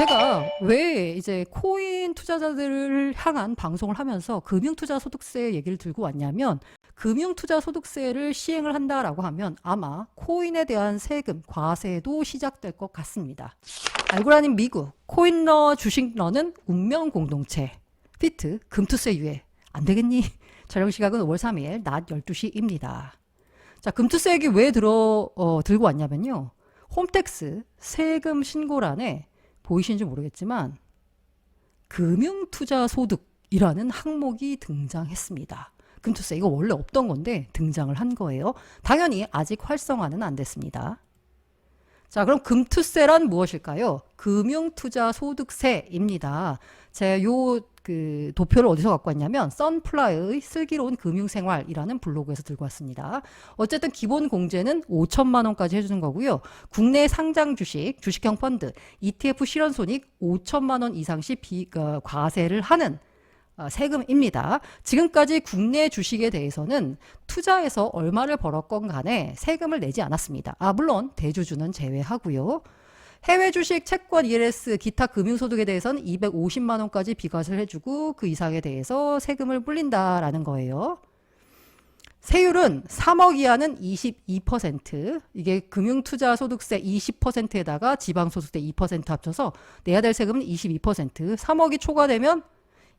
제가 왜 이제 코인 투자자들을 향한 방송을 하면서 금융투자소득세 얘기를 들고 왔냐면, 금융투자소득세를 시행을 한다라고 하면 아마 코인에 대한 세금, 과세도 시작될 것 같습니다. 알고라닌 미국, 코인러 주식러는 운명 공동체, 피트, 금투세 유예. 안 되겠니? 촬영 시각은 5월 3일 낮 12시입니다. 자, 금투세 얘기 왜 들고 왔냐면요. 홈택스 세금 신고란에 보이시는지 모르겠지만 금융투자소득이라는 항목이 등장했습니다. 금투세 이거 원래 없던 건데 등장을 한 거예요. 당연히 아직 활성화는 안 됐습니다. 자, 그럼 금투세란 무엇일까요? 금융투자소득세입니다. 제가 그 도표를 어디서 갖고 왔냐면 선플라이의 슬기로운 금융생활이라는 블로그에서 들고 왔습니다. 어쨌든 기본 공제는 5천만 원까지 해주는 거고요. 국내 상장 주식, 주식형 펀드, ETF 실현손익 5천만 원 이상 시 과세를 하는 세금입니다. 지금까지 국내 주식에 대해서는 투자해서 얼마를 벌었건 간에 세금을 내지 않았습니다. 물론 대주주는 제외하고요. 해외 주식, 채권, ELS, 기타 금융소득에 대해서는 250만 원까지 비과세를 해주고 그 이상에 대해서 세금을 물린다라는 거예요. 세율은 3억 이하는 22%, 이게 금융투자소득세 20%에다가 지방소득세 2% 합쳐서 내야 될 세금은 22%, 3억이 초과되면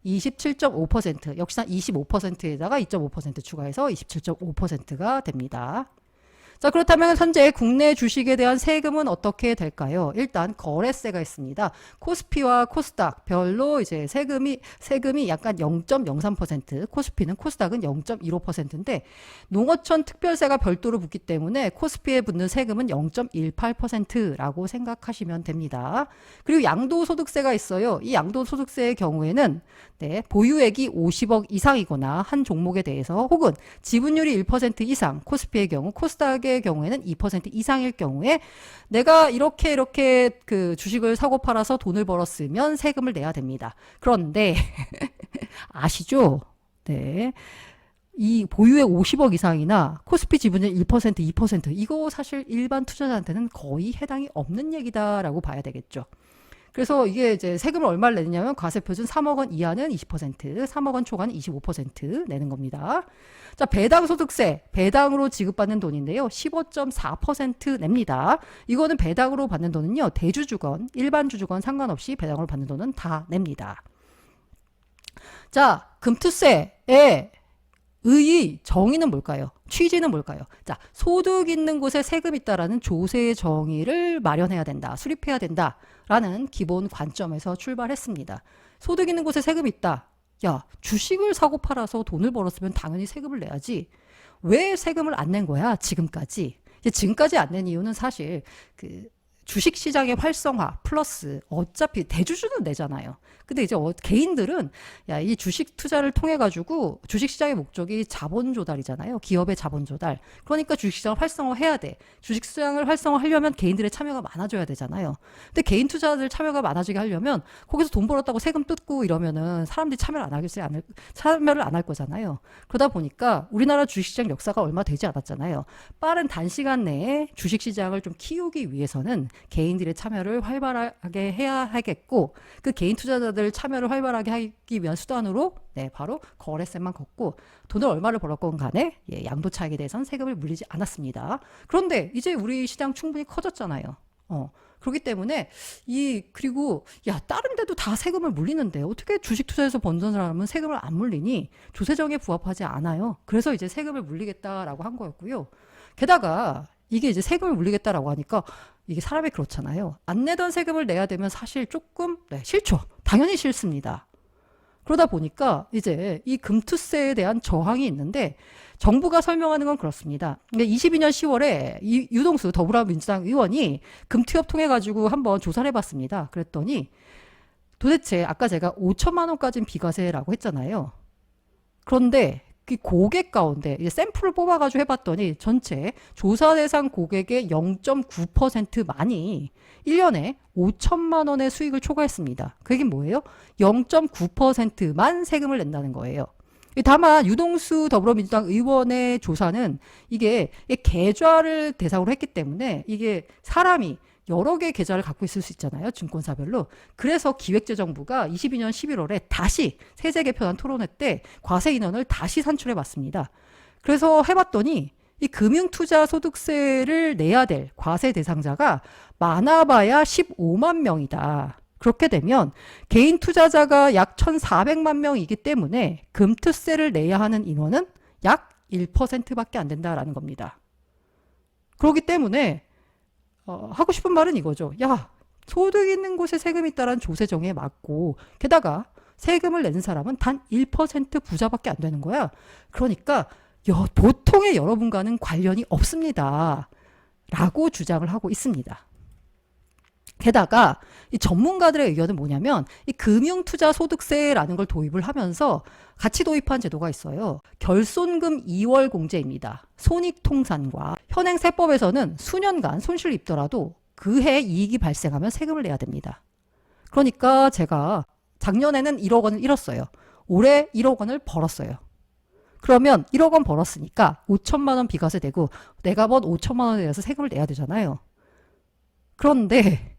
27.5%, 역시나 25%에다가 2.5% 추가해서 27.5%가 됩니다. 자, 그렇다면 현재 국내 주식에 대한 세금은 어떻게 될까요? 일단 거래세가 있습니다. 코스피와 코스닥 별로 이제 세금이 약간 0.03%, 코스피는 코스닥은 0.15%인데 농어촌 특별세가 별도로 붙기 때문에 코스피에 붙는 세금은 0.18%라고 생각하시면 됩니다. 그리고 양도소득세가 있어요. 이 양도소득세의 경우에는 보유액이 50억 이상이거나 한 종목에 대해서 혹은 지분율이 1% 이상, 코스피의 경우, 코스닥의 경우에는 2% 이상일 경우에 내가 이렇게 그 주식을 사고 팔아서 돈을 벌었으면 세금을 내야 됩니다. 그런데 아시죠? 네. 이 보유액 50억 이상이나 코스피 지분율 1%, 2% 이거 사실 일반 투자자한테는 거의 해당이 없는 얘기다라고 봐야 되겠죠. 그래서 이게 이제 세금을 얼마를 내느냐면 과세표준 3억 원 이하는 20%, 3억 원 초과는 25% 내는 겁니다. 자, 배당 소득세, 배당으로 지급받는 돈인데요. 15.4% 냅니다. 이거는 배당으로 받는 돈은요. 대주주건, 일반 주주건 상관없이 배당으로 받는 돈은 다 냅니다. 자, 금투세의 정의는 뭘까요? 취지는 뭘까요? 자, 소득 있는 곳에 세금 있다라는 조세 정의를 마련해야 된다, 수립해야 된다라는 기본 관점에서 출발했습니다. 소득 있는 곳에 세금 있다. 야, 주식을 사고 팔아서 돈을 벌었으면 당연히 세금을 내야지. 왜 세금을 안 낸 거야? 지금까지. 지금까지 안 낸 이유는 사실 그 주식시장의 활성화 플러스 어차피 대주주는 내잖아요. 근데 이제 개인들은 이 주식 투자를 통해 가지고 주식시장의 목적이 자본 조달이잖아요. 기업의 자본 조달. 그러니까 주식시장을 활성화해야 돼. 주식시장을 활성화하려면 개인들의 참여가 많아져야 되잖아요. 근데 개인 투자들 참여가 많아지게 하려면 거기서 돈 벌었다고 세금 뜯고 이러면은 사람들이 참여를 안 할 거잖아요. 그러다 보니까 우리나라 주식시장 역사가 얼마 되지 않았잖아요. 빠른 단시간 내에 주식시장을 좀 키우기 위해서는 개인들의 참여를 활발하게 해야 하겠고, 그 개인 투자자들 참여를 활발하게 하기 위한 수단으로 바로 거래세만 걷고 돈을 얼마를 벌었건 간에 양도 차익에 대해서는 세금을 물리지 않았습니다. 그런데 이제 우리 시장 충분히 커졌잖아요. 그렇기 때문에 그리고 다른 데도 다 세금을 물리는데 어떻게 주식 투자에서 번던 사람은 세금을 안 물리니? 조세정에 부합하지 않아요. 그래서 이제 세금을 물리겠다라고 한 거였고요. 게다가 이게 이제 세금을 물리겠다라고 하니까 이게 사람이 그렇잖아요. 안 내던 세금을 내야 되면 사실 조금 싫죠. 당연히 싫습니다. 그러다 보니까 이제 이 금투세에 대한 저항이 있는데 정부가 설명하는 건 그렇습니다. 22년 10월에 유동수 더불어민주당 의원이 금투협 통해 가지고 한번 조사를 해봤습니다. 그랬더니 도대체 아까 제가 5천만 원까지는 비과세라고 했잖아요. 그런데 그 고객 가운데 이제 샘플을 뽑아가지고 해봤더니 전체 조사 대상 고객의 0.9%만이 1년에 5천만 원의 수익을 초과했습니다. 그 얘기는 뭐예요? 0.9%만 세금을 낸다는 거예요. 다만 유동수 더불어민주당 의원의 조사는 이게 계좌를 대상으로 했기 때문에 이게 사람이 여러 개의 계좌를 갖고 있을 수 있잖아요. 증권사별로. 그래서 기획재정부가 22년 11월에 다시 세제 개편안 토론회 때 과세 인원을 다시 산출해 봤습니다. 그래서 해봤더니 이 금융투자소득세를 내야 될 과세 대상자가 많아봐야 15만 명이다. 그렇게 되면 개인 투자자가 약 1,400만 명이기 때문에 금투세를 내야 하는 인원은 약 1%밖에 안 된다라는 겁니다. 그렇기 때문에 하고 싶은 말은 이거죠. 야, 소득 있는 곳에 세금이 있다라는 조세정에 맞고 게다가 세금을 내는 사람은 단 1% 부자밖에 안 되는 거야. 그러니까 보통의 여러분과는 관련이 없습니다. 라고 주장을 하고 있습니다. 게다가 이 전문가들의 의견은 뭐냐면 이 금융투자소득세라는 걸 도입을 하면서 같이 도입한 제도가 있어요. 결손금 2월 공제입니다. 손익통산과 현행세법에서는 수년간 손실을 입더라도 그 해 이익이 발생하면 세금을 내야 됩니다. 그러니까 제가 작년에는 1억 원을 잃었어요. 올해 1억 원을 벌었어요. 그러면 1억 원 벌었으니까 5천만 원 비과세 되고 내가 번 5천만 원에 대해서 세금을 내야 되잖아요. 그런데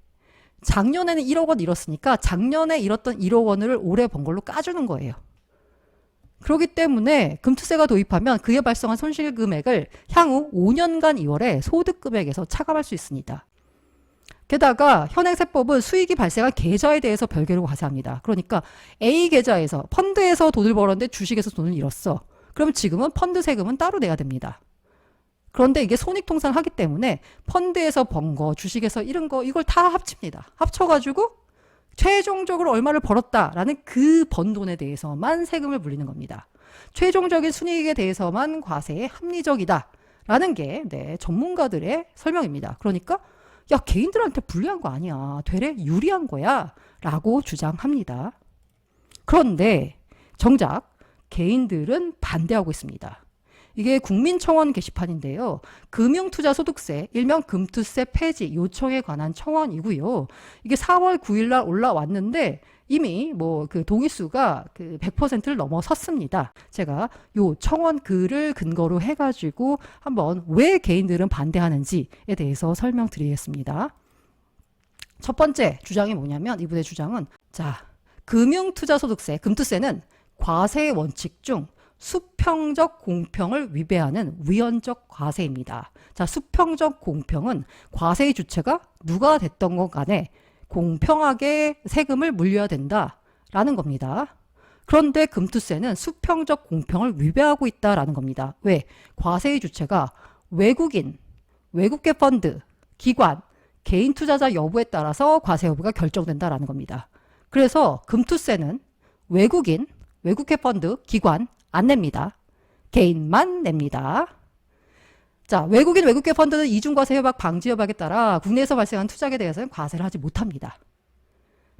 작년에는 1억 원 잃었으니까 작년에 잃었던 1억 원을 올해 번 걸로 까주는 거예요. 그렇기 때문에 금투세가 도입하면 그에 발생한 손실 금액을 향후 5년간 2월에 소득 금액에서 차감할 수 있습니다. 게다가 현행세법은 수익이 발생한 계좌에 대해서 별개로 과세합니다. 그러니까 A 계좌에서 펀드에서 돈을 벌었는데 주식에서 돈을 잃었어. 그럼 지금은 펀드 세금은 따로 내야 됩니다. 그런데 이게 손익통산 하기 때문에 펀드에서 번 거, 주식에서 잃은 거 이걸 다 합칩니다. 합쳐가지고 최종적으로 얼마를 벌었다라는 그 번 돈에 대해서만 세금을 물리는 겁니다. 최종적인 순이익에 대해서만 과세에 합리적이다라는 게 전문가들의 설명입니다. 그러니까 야, 개인들한테 불리한 거 아니야. 되레 유리한 거야 라고 주장합니다. 그런데 정작 개인들은 반대하고 있습니다. 이게 국민청원 게시판인데요. 금융투자소득세, 일명 금투세 폐지 요청에 관한 청원이고요. 이게 4월 9일 날 올라왔는데 이미 그 동의수가 100%를 넘어섰습니다. 제가 요 청원 글을 근거로 해가지고 한번 왜 개인들은 반대하는지에 대해서 설명드리겠습니다. 첫 번째 주장이 뭐냐면 이분의 주장은 금융투자소득세, 금투세는 과세 원칙 중 수평적 공평을 위배하는 위헌적 과세입니다. 수평적 공평은 과세의 주체가 누가 됐던 것 간에 공평하게 세금을 물려야 된다라는 겁니다. 그런데 금투세는 수평적 공평을 위배하고 있다라는 겁니다. 왜? 과세의 주체가 외국인, 외국계 펀드, 기관, 개인 투자자 여부에 따라서 과세 여부가 결정된다라는 겁니다. 그래서 금투세는 외국인, 외국계 펀드, 기관 안 냅니다. 개인만 냅니다. 외국인 외국계 펀드는 이중과세 협약 방지 협약에 따라 국내에서 발생한 투자에 대해서는 과세를 하지 못합니다.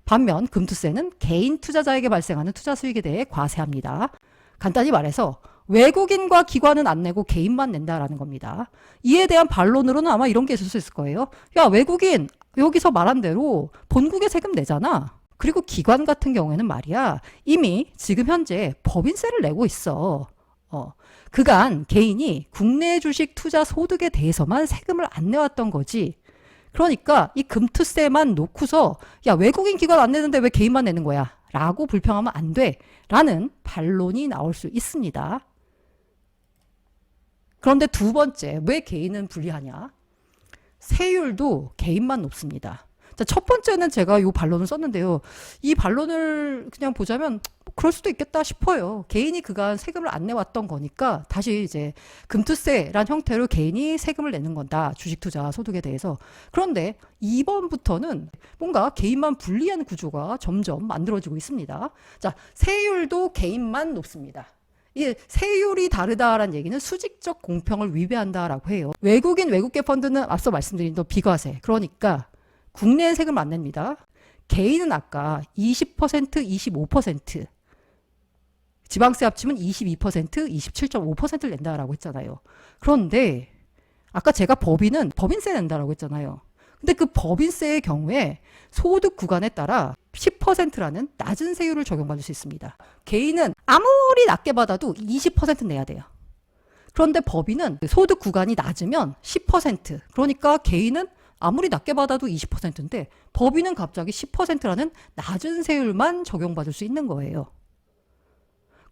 반면 금투세는 개인 투자자에게 발생하는 투자 수익에 대해 과세합니다. 간단히 말해서 외국인과 기관은 안 내고 개인만 낸다라는 겁니다. 이에 대한 반론으로는 아마 이런 게 있을 수 있을 거예요. 야, 외국인 여기서 말한 대로 본국에 세금 내잖아. 그리고 기관 같은 경우에는 말이야, 이미 지금 현재 법인세를 내고 있어. 그간 개인이 국내 주식 투자 소득에 대해서만 세금을 안 내왔던 거지. 그러니까 이 금투세만 놓고서 야, 외국인 기관 안 내는데 왜 개인만 내는 거야? 라고 불평하면 안 돼. 라는 반론이 나올 수 있습니다. 그런데 두 번째, 왜 개인은 불리하냐? 세율도 개인만 높습니다. 첫 번째는 제가 이 반론을 썼는데요. 이 반론을 그냥 보자면 그럴 수도 있겠다 싶어요. 개인이 그간 세금을 안 내왔던 거니까 다시 이제 금투세란 형태로 개인이 세금을 내는 건다. 주식투자 소득에 대해서. 그런데 2번부터는 뭔가 개인만 불리한 구조가 점점 만들어지고 있습니다. 세율도 개인만 높습니다. 이 세율이 다르다라는 얘기는 수직적 공평을 위배한다라고 해요. 외국인 외국계 펀드는 앞서 말씀드린 또 비과세. 그러니까 국내에 세금 안 냅니다. 개인은 아까 20%, 25%, 지방세 합치면 22%, 27.5%를 낸다라고 했잖아요. 그런데 아까 제가 법인은 법인세 낸다라고 했잖아요. 근데 그 법인세의 경우에 소득 구간에 따라 10%라는 낮은 세율을 적용받을 수 있습니다. 개인은 아무리 낮게 받아도 20% 내야 돼요. 그런데 법인은 소득 구간이 낮으면 10%, 그러니까 개인은 아무리 낮게 받아도 20%인데 법인은 갑자기 10%라는 낮은 세율만 적용받을 수 있는 거예요.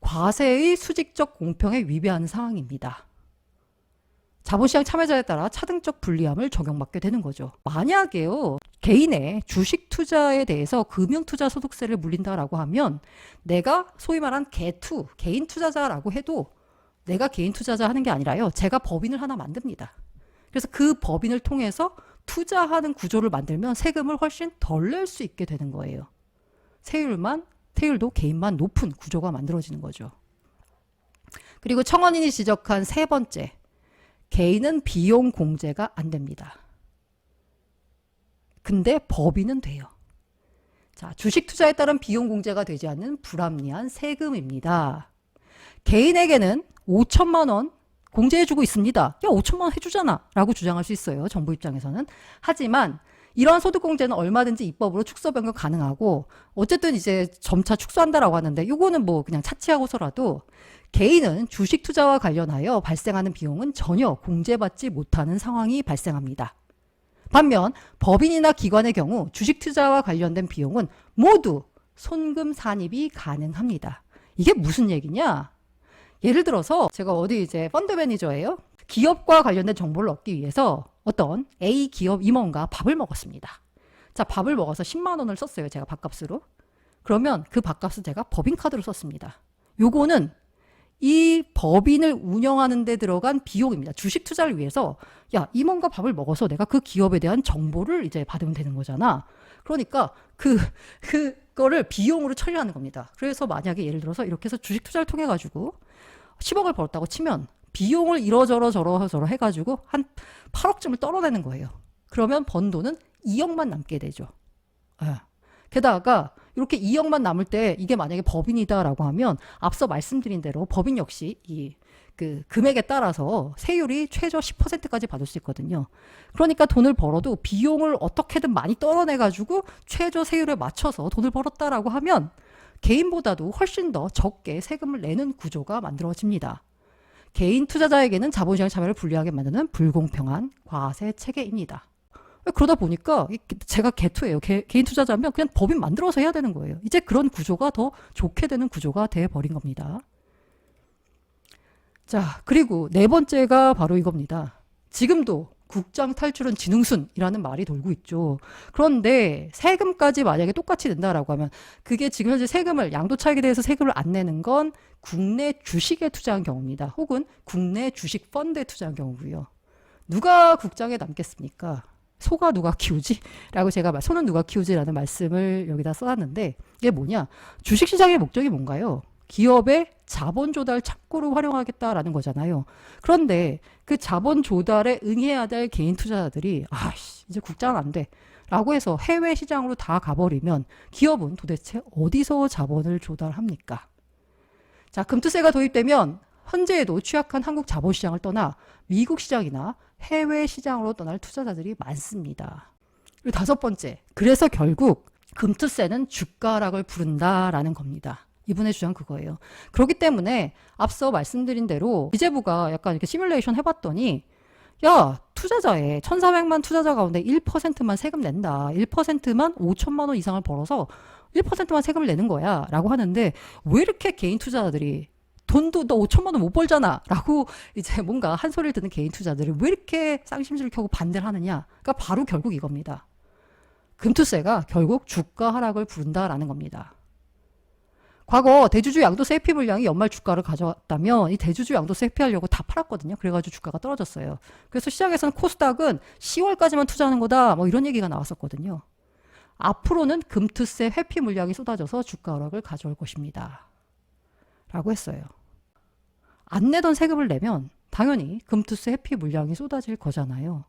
과세의 수직적 공평에 위배하는 상황입니다. 자본시장 참여자에 따라 차등적 불리함을 적용받게 되는 거죠. 만약에요, 개인의 주식 투자에 대해서 금융투자소득세를 물린다라고 하면 내가 소위 말한 개투, 개인 투자자라고 해도 내가 개인 투자자 하는 게 아니라요, 제가 법인을 하나 만듭니다. 그래서 그 법인을 통해서 투자하는 구조를 만들면 세금을 훨씬 덜 낼 수 있게 되는 거예요. 세율도 개인만 높은 구조가 만들어지는 거죠. 그리고 청원인이 지적한 세 번째, 개인은 비용 공제가 안 됩니다. 근데 법인은 돼요. 자, 주식 투자에 따른 비용 공제가 되지 않는 불합리한 세금입니다. 개인에게는 5천만 원 공제해주고 있습니다. 야, 5천만 원 해주잖아 라고 주장할 수 있어요, 정부 입장에서는. 하지만 이러한 소득공제는 얼마든지 입법으로 축소 변경 가능하고, 어쨌든 이제 점차 축소한다라고 하는데 요거는 뭐 그냥 차치하고서라도 개인은 주식 투자와 관련하여 발생하는 비용은 전혀 공제받지 못하는 상황이 발생합니다. 반면 법인이나 기관의 경우 주식 투자와 관련된 비용은 모두 손금 산입이 가능합니다. 이게 무슨 얘기냐? 예를 들어서 제가 어디 이제 펀드 매니저예요. 기업과 관련된 정보를 얻기 위해서 어떤 A 기업 임원과 밥을 먹었습니다. 자, 밥을 먹어서 10만 원을 썼어요, 제가 밥값으로. 그러면 그 밥값을 제가 법인카드로 썼습니다. 요거는 이 법인을 운영하는 데 들어간 비용입니다. 주식 투자를 위해서, 야, 임원과 밥을 먹어서 내가 그 기업에 대한 정보를 이제 받으면 되는 거잖아. 그러니까 그거를 비용으로 처리하는 겁니다. 그래서 만약에 예를 들어서 이렇게 해서 주식 투자를 통해 가지고 10억을 벌었다고 치면 비용을 이러저러 저러저러 해가지고 한 8억쯤을 떨어내는 거예요. 그러면 번 돈은 2억만 남게 되죠. 게다가 이렇게 2억만 남을 때 이게 만약에 법인이다라고 하면 앞서 말씀드린 대로 법인 역시 그 금액에 따라서 세율이 최저 10%까지 받을 수 있거든요. 그러니까 돈을 벌어도 비용을 어떻게든 많이 떨어내가지고 최저 세율에 맞춰서 돈을 벌었다라고 하면 개인보다도 훨씬 더 적게 세금을 내는 구조가 만들어집니다. 개인 투자자에게는 자본시장 참여를 불리하게 만드는 불공평한 과세 체계입니다. 그러다 보니까 제가 개투예요. 개인 투자자면 그냥 법인 만들어서 해야 되는 거예요. 이제 그런 구조가 더 좋게 되는 구조가 돼버린 겁니다. 자, 그리고 네 번째가 바로 이겁니다. 지금도 국장 탈출은 지능순이라는 말이 돌고 있죠. 그런데 세금까지 만약에 똑같이 낸다라고 하면 그게 지금 현재 세금을, 양도 차익에 대해서 세금을 안 내는 건 국내 주식에 투자한 경우입니다. 혹은 국내 주식 펀드에 투자한 경우고요. 누가 국장에 남겠습니까? 소가 누가 키우지? 라고 제가 소는 누가 키우지? 라는 말씀을 여기다 써놨는데, 이게 뭐냐? 주식시장의 목적이 뭔가요? 기업의 자본 조달 창구로 활용하겠다라는 거잖아요. 그런데 그 자본 조달에 응해야 될 개인 투자자들이 이제 국장 안 돼 라고 해서 해외 시장으로 다 가버리면 기업은 도대체 어디서 자본을 조달합니까? 자, 금투세가 도입되면 현재에도 취약한 한국 자본시장을 떠나 미국 시장이나 해외 시장으로 떠날 투자자들이 많습니다. 그리고 다섯 번째, 그래서 결국 금투세는 주가 하락을 부른다라는 겁니다. 이분의 주장 그거예요. 그렇기 때문에 앞서 말씀드린 대로 기재부가 약간 이렇게 시뮬레이션 해봤더니, 야, 투자자의 1,400만 투자자 가운데 1%만 세금 낸다. 1%만 5천만 원 이상을 벌어서 1%만 세금을 내는 거야 라고 하는데, 왜 이렇게 개인 투자자들이 돈도 너 5천만 원 못 벌잖아 라고 이제 뭔가 한 소리를 듣는 개인 투자들이 왜 이렇게 쌍심지를 켜고 반대를 하느냐. 그러니까 바로 결국 이겁니다. 금투세가 결국 주가 하락을 부른다라는 겁니다. 과거 대주주 양도세 회피 물량이 연말 주가를 가져왔다면 이 대주주 양도세 회피하려고 다 팔았거든요. 그래가지고 주가가 떨어졌어요. 그래서 시장에서는 코스닥은 10월까지만 투자하는 거다 뭐 이런 얘기가 나왔었거든요. 앞으로는 금투세 회피 물량이 쏟아져서 주가 하락을 가져올 것입니다. 라고 했어요. 안 내던 세금을 내면 당연히 금투세 회피 물량이 쏟아질 거잖아요.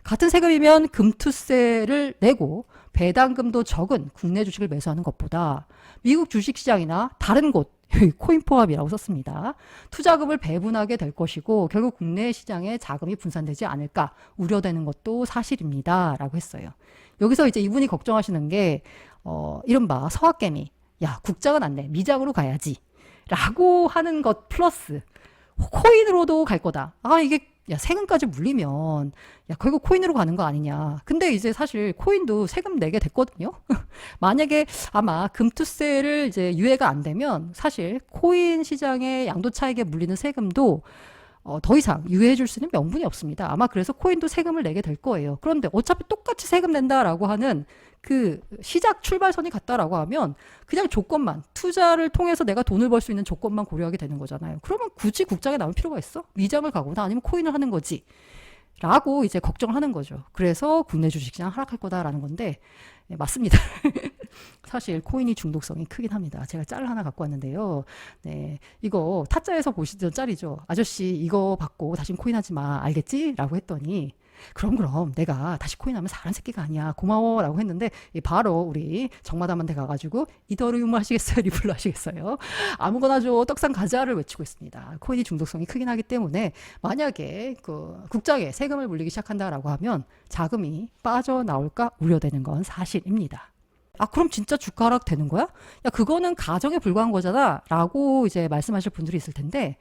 같은 세금이면 금투세를 내고 배당금도 적은 국내 주식을 매수하는 것보다 미국 주식시장이나 다른 곳, 코인 포함이라고 썼습니다. 투자금을 배분하게 될 것이고 결국 국내 시장에 자금이 분산되지 않을까 우려되는 것도 사실입니다. 라고 했어요. 여기서 이제 이분이 걱정하시는 게 이른바 서학개미, 야, 국장은 안 돼. 미장으로 가야지. 라고 하는 것 플러스 코인으로도 갈 거다. 이게 야, 세금까지 물리면, 야, 결국 코인으로 가는 거 아니냐. 근데 이제 사실 코인도 세금 내게 됐거든요. 만약에 아마 금투세를 이제 유예가 안 되면 사실 코인 시장의 양도 차익에 물리는 세금도 더 이상 유예해 줄 수 있는 명분이 없습니다. 아마 그래서 코인도 세금을 내게 될 거예요. 그런데 어차피 똑같이 세금 낸다라고 하는 그 시작 출발선이 같다라고 하면 그냥 조건만, 투자를 통해서 내가 돈을 벌 수 있는 조건만 고려하게 되는 거잖아요. 그러면 굳이 국장에 나올 필요가 있어? 미장을 가거나 아니면 코인을 하는 거지. 라고 이제 걱정을 하는 거죠. 그래서 국내 주식시장 하락할 거다라는 건데, 네, 맞습니다. 사실 코인이 중독성이 크긴 합니다. 제가 짤 하나 갖고 왔는데요. 네, 이거 타짜에서 보시던 짤이죠. 아저씨 이거 받고 다시 코인 하지 마. 알겠지? 라고 했더니 그럼 내가 다시 코인 하면 사는 새끼가 아니야. 고마워 라고 했는데 바로 우리 정마담한테 가가지고 이더리움 하시겠어요? 리플로 하시겠어요? 아무거나 줘. 떡상 가자를 외치고 있습니다. 코인이 중독성이 크긴 하기 때문에 만약에 그 국장에 세금을 물리기 시작한다라고 하면 자금이 빠져나올까 우려되는 건 사실입니다. 아, 그럼 진짜 주가 하락 되는 거야? 야, 그거는 가정에 불과한 거잖아. 라고 이제 말씀하실 분들이 있을 텐데,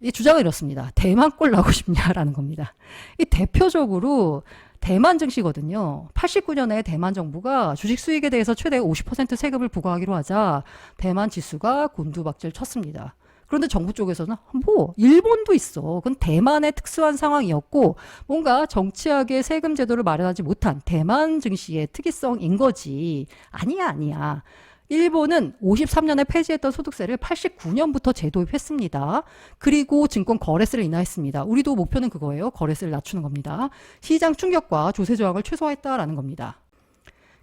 이 주장은 이렇습니다. 대만꼴 나고 싶냐라는 겁니다. 이 대표적으로 대만 증시거든요. 89년에 대만 정부가 주식 수익에 대해서 최대 50% 세금을 부과하기로 하자 대만 지수가 곤두박질 쳤습니다. 그런데 정부 쪽에서는 뭐 일본도 있어. 그건 대만의 특수한 상황이었고 뭔가 정치하게 세금 제도를 마련하지 못한 대만 증시의 특이성인 거지. 아니야. 일본은 53년에 폐지했던 소득세를 89년부터 재도입했습니다. 그리고 증권 거래세를 인하했습니다. 우리도 목표는 그거예요. 거래세를 낮추는 겁니다. 시장 충격과 조세 저항을 최소화했다라는 겁니다.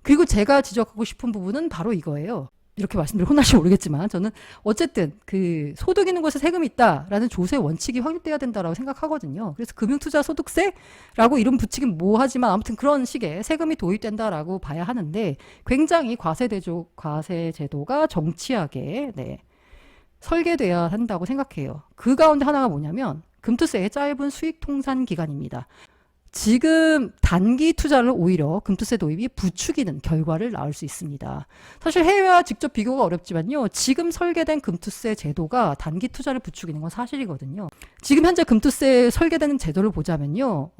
그리고 제가 지적하고 싶은 부분은 바로 이거예요. 이렇게 말씀드리면 혼날지 모르겠지만 저는 어쨌든 그 소득 있는 곳에 세금이 있다라는 조세 원칙이 확립돼야 된다라고 생각하거든요. 그래서 금융투자소득세라고 이름 붙이긴 뭐하지만 아무튼 그런 식의 세금이 도입된다라고 봐야 하는데 굉장히 과세 제도가 정치하게 설계돼야 한다고 생각해요. 그 가운데 하나가 뭐냐면 금투세의 짧은 수익 통산 기간입니다. 지금 단기 투자를 오히려 금투세 도입이 부추기는 결과를 낳을 수 있습니다. 사실 해외와 직접 비교가 어렵지만요. 지금 설계된 금투세 제도가 단기 투자를 부추기는 건 사실이거든요. 지금 현재 금투세 설계되는 제도를 보자면요.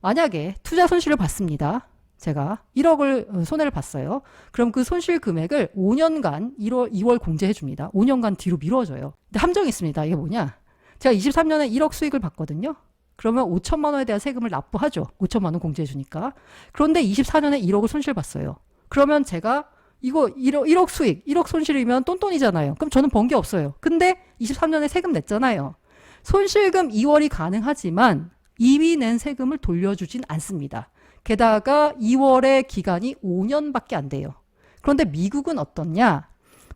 만약에 투자 손실을 봤습니다. 제가 1억을 손해를 봤어요. 그럼 그 손실 금액을 5년간 2월 공제해 줍니다. 5년간 뒤로 미뤄져요. 근데 함정이 있습니다. 이게 뭐냐? 제가 23년에 1억 수익을 봤거든요. 그러면 5천만 원에 대한 세금을 납부하죠. 5천만 원 공제해 주니까. 그런데 24년에 1억을 손실 봤어요. 그러면 제가 이거 1억 수익, 1억 손실이면 똔똔이잖아요. 그럼 저는 번 게 없어요. 근데 23년에 세금 냈잖아요. 손실금 2월이 가능하지만 이미 낸 세금을 돌려주진 않습니다. 게다가 2월의 기간이 5년밖에 안 돼요. 그런데 미국은 어떻냐?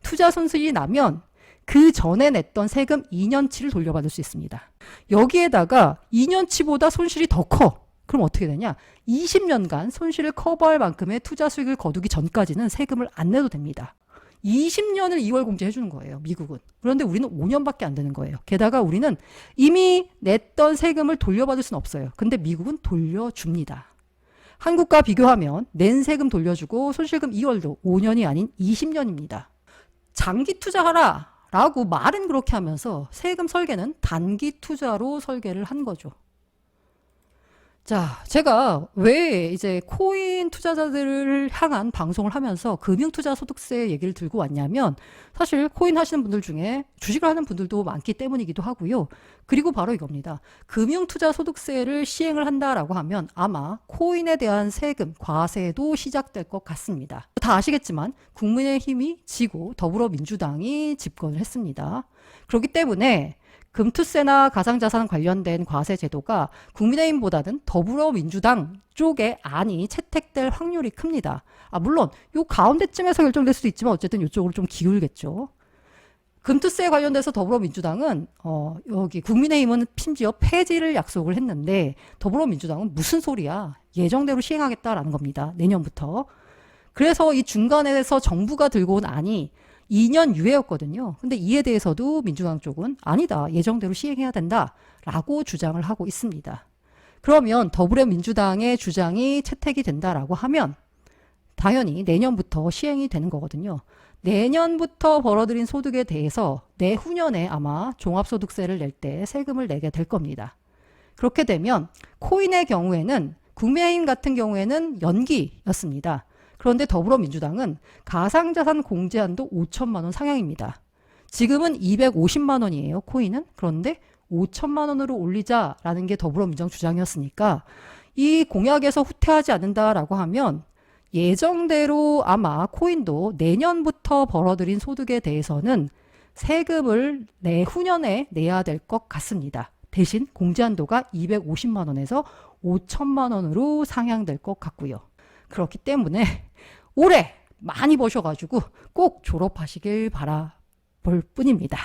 투자 손실이 나면 그 전에 냈던 세금 2년치를 돌려받을 수 있습니다. 여기에다가 2년치보다 손실이 더 커. 그럼 어떻게 되냐? 20년간 손실을 커버할 만큼의 투자 수익을 거두기 전까지는 세금을 안 내도 됩니다. 20년을 2월 공제해 주는 거예요. 미국은. 그런데 우리는 5년밖에 안 되는 거예요. 게다가 우리는 이미 냈던 세금을 돌려받을 수는 없어요. 근데 미국은 돌려줍니다. 한국과 비교하면 낸 세금 돌려주고 손실금 2월도 5년이 아닌 20년입니다. 장기 투자하라 라고 말은 그렇게 하면서 세금 설계는 단기 투자로 설계를 한 거죠. 자, 제가 왜 이제 코인 투자자들을 향한 방송을 하면서 금융투자 소득세 얘기를 들고 왔냐면 사실 코인 하시는 분들 중에 주식을 하는 분들도 많기 때문이기도 하고요. 그리고 바로 이겁니다. 금융투자 소득세를 시행을 한다라고 하면 아마 코인에 대한 세금, 과세도 시작될 것 같습니다. 다 아시겠지만 국민의힘이 지고 더불어민주당이 집권을 했습니다. 그렇기 때문에 금투세나 가상자산 관련된 과세 제도가 국민의힘보다는 더불어민주당 쪽의 안이 채택될 확률이 큽니다. 물론 요 가운데쯤에서 결정될 수도 있지만 어쨌든 이쪽으로 좀 기울겠죠. 금투세에 관련돼서 더불어민주당은 여기 국민의힘은 심지어 폐지를 약속을 했는데 더불어민주당은 무슨 소리야? 예정대로 시행하겠다라는 겁니다. 내년부터. 그래서 이 중간에서 정부가 들고 온 안이 2년 유예였거든요. 근데 이에 대해서도 민주당 쪽은 아니다. 예정대로 시행해야 된다라고 주장을 하고 있습니다. 그러면 더불어민주당의 주장이 채택이 된다라고 하면 당연히 내년부터 시행이 되는 거거든요. 내년부터 벌어들인 소득에 대해서 내후년에 아마 종합소득세를 낼 때 세금을 내게 될 겁니다. 그렇게 되면 코인의 경우에는 국민의힘 같은 경우에는 연기였습니다. 그런데 더불어민주당은 가상자산 공제한도 5천만 원 상향입니다. 지금은 250만 원이에요, 코인은. 그런데 5천만 원으로 올리자라는 게 더불어민주당 주장이었으니까 이 공약에서 후퇴하지 않는다라고 하면 예정대로 아마 코인도 내년부터 벌어들인 소득에 대해서는 세금을 내후년에 내야 될 것 같습니다. 대신 공제한도가 250만 원에서 5천만 원으로 상향될 것 같고요. 그렇기 때문에 올해 많이 버셔가지고 꼭 졸업하시길 바라볼 뿐입니다.